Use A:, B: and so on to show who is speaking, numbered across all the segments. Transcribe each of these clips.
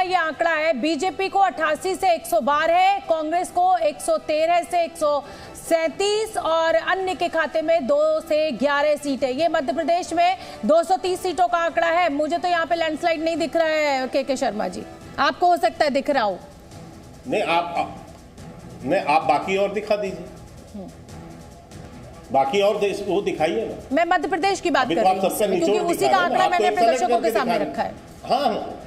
A: ये आंकड़ा है, बीजेपी को 88 से 112 है, कांग्रेस को 113 से 137 और अन्य के खाते में 2 से 11 सीटें। ये मध्य प्रदेश में 230 सीटों का आंकड़ा है। मुझे तो यहाँ पे लैंडस्लाइड नहीं दिख रहा है के शर्मा जी, आपको हो सकता है दिख रहा हो।
B: नहीं, आप बाकी और दिखा दीजिए, बाकी और वो दिखाइए ना।
A: मैं मध्य प्रदेश की बात कर रही हूँ क्योंकि उसी का आंकड़ा मैंने अपने दर्शकों के सामने रखा है।
B: हाँ,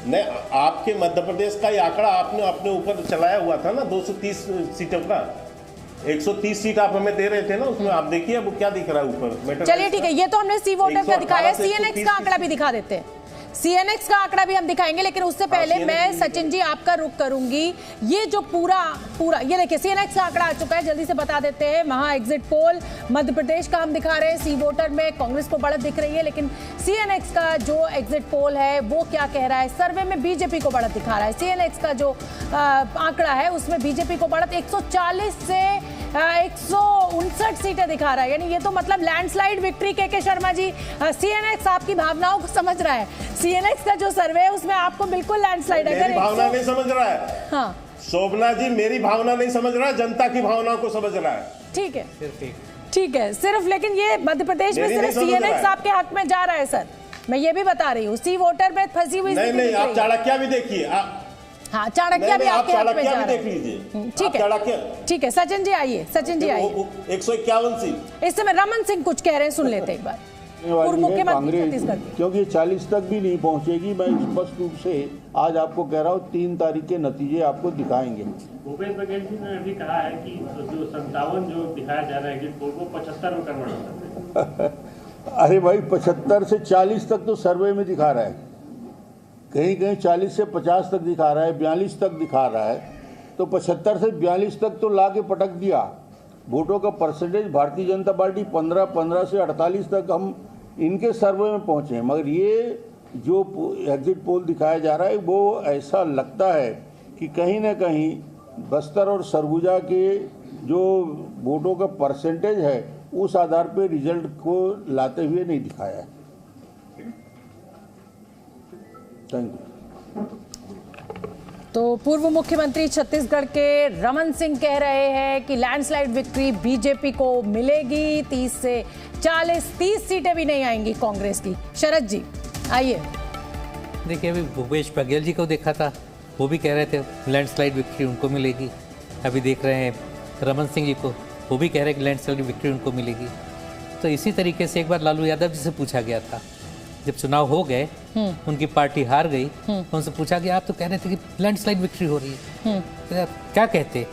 B: नहीं, आपके मध्य प्रदेश का ये आंकड़ा आपने अपने ऊपर चलाया हुआ था ना, 230 सीटों का। 130 सीट आप हमें दे रहे थे ना, उसमें आप देखिए अब क्या दिख रहा है ऊपर।
A: चलिए ठीक है, ये तो हमने सी वोटर का दिखाया, सीएनएक्स का आंकड़ा भी दिखा देते हैं। सीएनएक्स का आंकड़ा भी हम दिखाएंगे, लेकिन उससे पहले मैं सचिन जी आपका रुख करूंगी। ये जो पूरा ये देखिए सीएनएक्स का आंकड़ा आ चुका है, जल्दी से बता देते हैं। महा एग्जिट पोल मध्य प्रदेश का हम दिखा रहे हैं, सी वोटर में कांग्रेस को बढ़त दिख रही है, लेकिन सीएनएक्स का जो एग्जिट पोल है वो क्या कह रहा है? सर्वे में बीजेपी को बढ़त दिखा रहा है। सीएनएक्स का जो आंकड़ा है उसमें बीजेपी को बढ़त 140 से 159 सीटें दिखा रहा है, यानी ये तो मतलब लैंडस्लाइड विक्ट्री। के शर्मा जी, सीएनएक्स आपकी भावनाओं को समझ रहा है। सीएनएक्स का जो सर्वे है उसमें आपको बिल्कुल लैंडस्लाइड है।
B: मेरी भावना नहीं समझ रहा है।
A: हाँ
B: शोभना जी, मेरी भावना नहीं समझ रहा है, जनता की भावनाओं को समझ रहा है।
A: ठीक है, ठीक है सिर्फ, लेकिन ये मध्य प्रदेश में सिर्फ सीएनएक्स आपके हक में जा रहा है सर, मैं ये भी बता रही हूँ। सी वोटर में फंसी हुई
B: नहीं, आप चाणक्य भी देखिए।
A: हाँ, चाणक्य भी आपके हक में जा रहा है।
B: देख लीजिए,
A: ठीक है, ठीक है। सचिन जी आइए, सचिन जी आइए।
B: 151 सीट।
A: इस समय रमन सिंह कुछ कह रहे हैं, सुन लेते एक बार। पूर्व मुख्यमंत्री छत्तीसगढ़ की,
C: क्योंकि ये 40 तक भी नहीं पहुंचेगी। मैं स्पष्ट रूप से आज आपको कह रहा हूँ, 3 तारीख के नतीजे आपको दिखाएंगे।
D: भूपेश बघेल जी ने अभी कहा है कि जो 57 जो दिखाया जा रहा है एग्जिट पोल को 75 में कन्वर्ट कर सकते हैं।
C: अरे भाई, 75 से 40 तक तो सर्वे में दिखा रहा है, कहीं कहीं 40 से 50 तक दिखा रहा है, 42 तक दिखा रहा है, तो 75 से 42 तक तो ला के पटक दिया। वोटों का परसेंटेज भारतीय जनता पार्टी 15 से 48 तक हम इनके सर्वे में पहुंचे हैं। मगर ये जो एग्जिट पोल दिखाया जा रहा है वो ऐसा लगता है कि कहीं ना कहीं बस्तर और सरगुजा के जो वोटों का परसेंटेज है उस आधार पर रिजल्ट को लाते हुए नहीं दिखाया है। Thank you.
A: तो पूर्व मुख्यमंत्री छत्तीसगढ़ के रमन सिंह कह रहे हैं कि लैंडस्लाइड विक्ट्री बीजेपी को मिलेगी, 30 से 40, 30 सीटें भी नहीं आएंगी कांग्रेस की। शरद जी आइए।
E: देखिए, अभी भूपेश बघेल जी को देखा था, वो भी कह रहे थे लैंडस्लाइड विक्ट्री उनको मिलेगी। अभी देख रहे हैं रमन सिंह जी को, वो भी कह रहे हैं कि लैंडस्लाइड विक्ट्री उनको मिलेगी। तो इसी तरीके से एक बार लालू यादव जी से पूछा गया था, जब चुनाव हो गए, उनकी पार्टी हार गई, उनसे पूछा गया आप तो कह रहे थे कि लैंडस्लाइड विक्ट्री हो रही है, तो क्या कहते?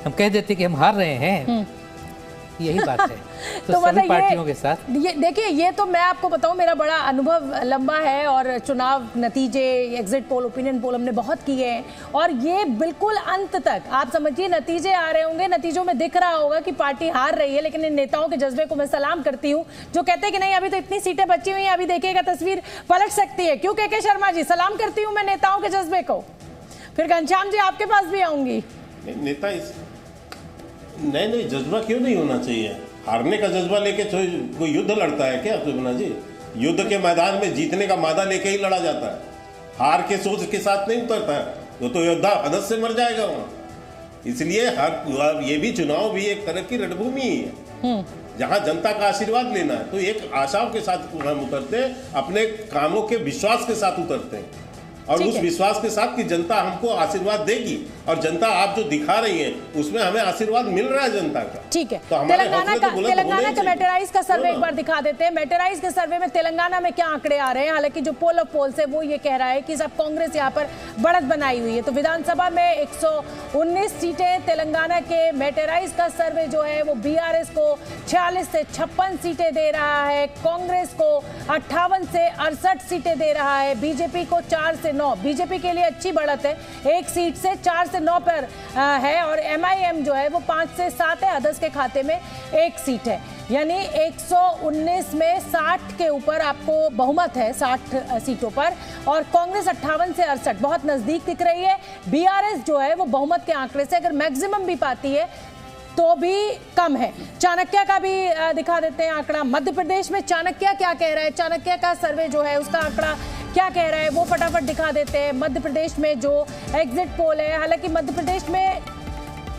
E: हम कह देते कि हम हार रहे हैं, यही बात है। तो सभी पार्टियों के साथ
A: ये देखिए, ये तो मैं आपको बताऊं, मेरा बड़ा अनुभव लंबा है और चुनाव नतीजे, एग्जिट पोल, ओपिनियन पोल हमने बहुत किए हैं, और ये बिल्कुल अंत तक आप समझिए नतीजे आ रहे होंगे, नतीजों में दिख रहा होगा कि पार्टी हार रही है, लेकिन इन नेताओं के जज्बे को मैं सलाम करती हूँ जो कहते हैं कि नहीं अभी तो इतनी सीटें बची हुई हैं, अभी देखिएगा तस्वीर पलट सकती है। क्यों के शर्मा जी, सलाम करती हूँ मैं नेताओं के जज्बे को। फिर घनश्याम जी आपके पास भी आऊंगी।
B: नेता नहीं, जज्बा क्यों नहीं होना चाहिए? हारने का जज्बा लेके कोई युद्ध लड़ता है क्या शोभना जी? युद्ध के मैदान में जीतने का मादा लेके ही लड़ा जाता है, हार के सोच के साथ नहीं उतरता है। तो योद्धा हदस से मर जाएगा वहाँ। इसलिए ये भी चुनाव भी एक तरह की रणभूमि ही है, जहाँ जनता का आशीर्वाद लेना है। तो एक आशाओं के साथ हम उतरते हैं, अपने कामों के विश्वास के साथ उतरते हैं, और उस विश्वास के साथ कि जनता हमको आशीर्वाद देगी, और जनता आप जो दिखा रही है उसमें हमें आशीर्वाद मिल रहा है जनता का।
A: ठीक है,
B: तो
A: तेलंगाना का मेटेराइज का सर्वे एक बार दिखा देते हैं। मेटेराइज के सर्वे में तेलंगाना में क्या आंकड़े आ रहे हैं? हालांकि जो पोल ऑफ पोल्स है वो ये कह रहा है कि सब कांग्रेस यहाँ पर बढ़त बनाई हुई है। तो विधानसभा में 119 सीटें तेलंगाना के, मेटेराइज का सर्वे जो है वो बीआरएस को 46 से 56 सीटें दे रहा है, कांग्रेस को 58 से 68 सीटें दे रहा है, बीजेपी को 4 से 9। बीजेपी के लिए अच्छी बढ़त है, 1 सीट से 4 से 9 पर है, और एमआईएम जो है वो 5 से 7 है, अदर्स के खाते में 1 सीट है। यानी 119 में 60 के ऊपर आपको बहुमत है, 60 सीटों पर, और कांग्रेस 58 से 68 बहुत नजदीक दिख रही है। बीआरएस जो है वो बहुमत के आंकड़े से अगर मैक्सिमम भी पाती है तो भी कम है। चाणक्य का भी दिखा देते हैं आंकड़ा। मध्य प्रदेश में चाणक्य क्या कह रहा है? चाणक्य का सर्वे जो है उसका आंकड़ा क्या कह रहा है वो फटाफट दिखा देते हैं। मध्य प्रदेश में जो एग्जिट पोल है, हालांकि मध्य प्रदेश में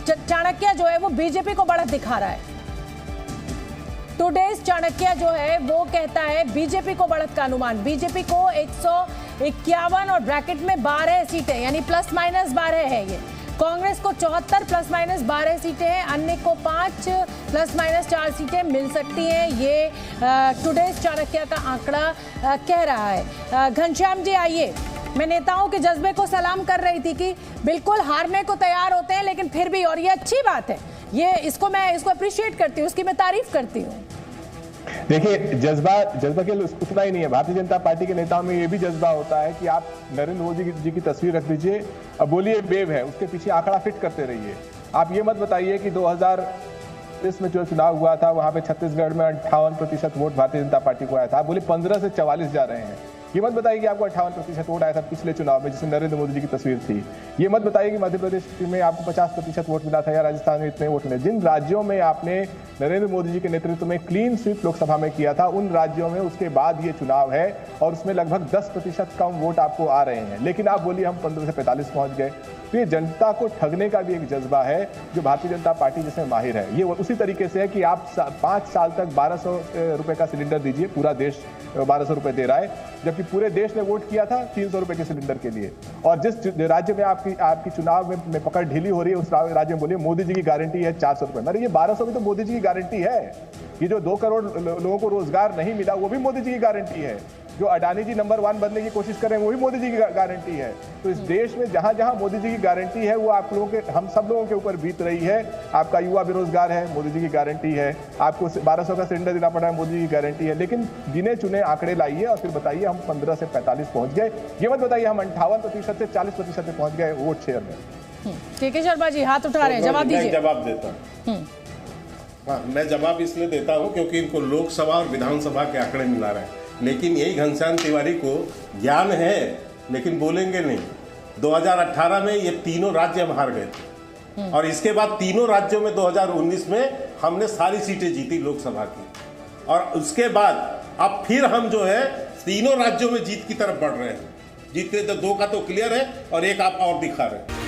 A: चाणक्य जो है वो बीजेपी को बढ़त दिखा रहा है। टुडेज चाणक्य जो है वो कहता है बीजेपी को बढ़त का अनुमान, बीजेपी को 151 और ब्रैकेट में 12 सीटें यानी प्लस माइनस 12 है ये। कांग्रेस को 74 प्लस माइनस 12 सीटें हैं, अन्य को 5 प्लस माइनस 4 सीटें मिल सकती हैं, ये टुडेज चाणक्य का आंकड़ा कह रहा है। घनश्याम जी आइए, मैं नेताओं के जज्बे को सलाम कर रही थी कि बिल्कुल हारने को तैयार होते हैं लेकिन फिर भी, और ये अच्छी बात है, मैं इसको अप्रिशिएट करती हूँ, उसकी मैं तारीफ करती हूँ।
F: देखिए, जज्बा के उतना ही नहीं है। भारतीय जनता पार्टी के नेताओं में ये भी जज्बा होता है कि आप नरेंद्र मोदी जी की तस्वीर रख दीजिए, अब बोलिए वेव है, उसके पीछे आंकड़ा फिट करते रहिए। आप ये मत बताइए कि 2020 में जो चुनाव हुआ था वहां पे छत्तीसगढ़ में 58% वोट भारतीय जनता पार्टी को आया था, आप बोलिए 15 से 44 जा रहे हैं। ये मत बताइए कि आपको 58% वोट आया था पिछले चुनाव में जिसमें नरेंद्र मोदी जी की तस्वीर थी। ये मत बताइए कि मध्य प्रदेश में आपको 50% वोट मिला था या राजस्थान में इतने वोट मिले। जिन राज्यों में आपने नरेंद्र मोदी जी के नेतृत्व में क्लीन स्वीप लोकसभा में किया था, उन राज्यों में उसके बाद ये चुनाव है और उसमें लगभग 10% कम वोट आपको आ रहे हैं, लेकिन आप बोलिए हम 15 से 45 पहुंच गए। तो ये जनता को ठगने का भी एक जज्बा है जो भारतीय जनता पार्टी जिसमें माहिर है। ये उसी तरीके से है कि आप 5 साल तक 1200 रुपए का सिलेंडर दीजिए, पूरा देश 1200 रुपए दे रहा है, जबकि पूरे देश ने वोट किया था 300 रुपए के सिलेंडर के लिए। और जिस राज्य में आपकी चुनाव में पकड़ ढीली हो रही है, उस राज्य में बोलिए मोदी जी की गारंटी है 400 रुपए। अरे ये 1200 भी तो मोदी जी की गारंटी है। ये जो 2 करोड़ लोगों को रोजगार नहीं मिला वो भी मोदी जी की गारंटी है। जो अडानी जी नंबर 1 बनने की कोशिश कर रहे हैं वो भी मोदी जी की गारंटी है। तो इस देश में जहां जहां मोदी जी की गारंटी है वो आप लोगों के, हम सब लोगों के ऊपर बीत रही है। आपका युवा बेरोजगार है, मोदी जी की गारंटी है। आपको 1200 का सिलेंडर देना पड़ रहा है, मोदी जी की गारंटी है। लेकिन गिने चुने आंकड़े लाइए और फिर बताइए हम 15 से 45 पहुंच गए। ये मत बताइए हम 58% से 40% पे पहुंच गए वोट शेयर में।
A: के शर्मा जी हाथ उठा रहे हैं, जवाब दीजिए।
B: जवाब देता हूँ। हाँ, मैं जवाब इसलिए देता हूँ क्योंकि इनको लोकसभा और विधानसभा के आंकड़े मिला रहे हैं, लेकिन यही घनश्याम तिवारी को ज्ञान है लेकिन बोलेंगे नहीं। 2018 में ये तीनों राज्य हम हार गए थे और इसके बाद तीनों राज्यों में 2019 में हमने सारी सीटें जीती लोकसभा की, और उसके बाद अब फिर हम जो है तीनों राज्यों में जीत की तरफ बढ़ रहे हैं। जीतने तो 2 का तो क्लियर है और 1 आप और दिखा रहे हैं।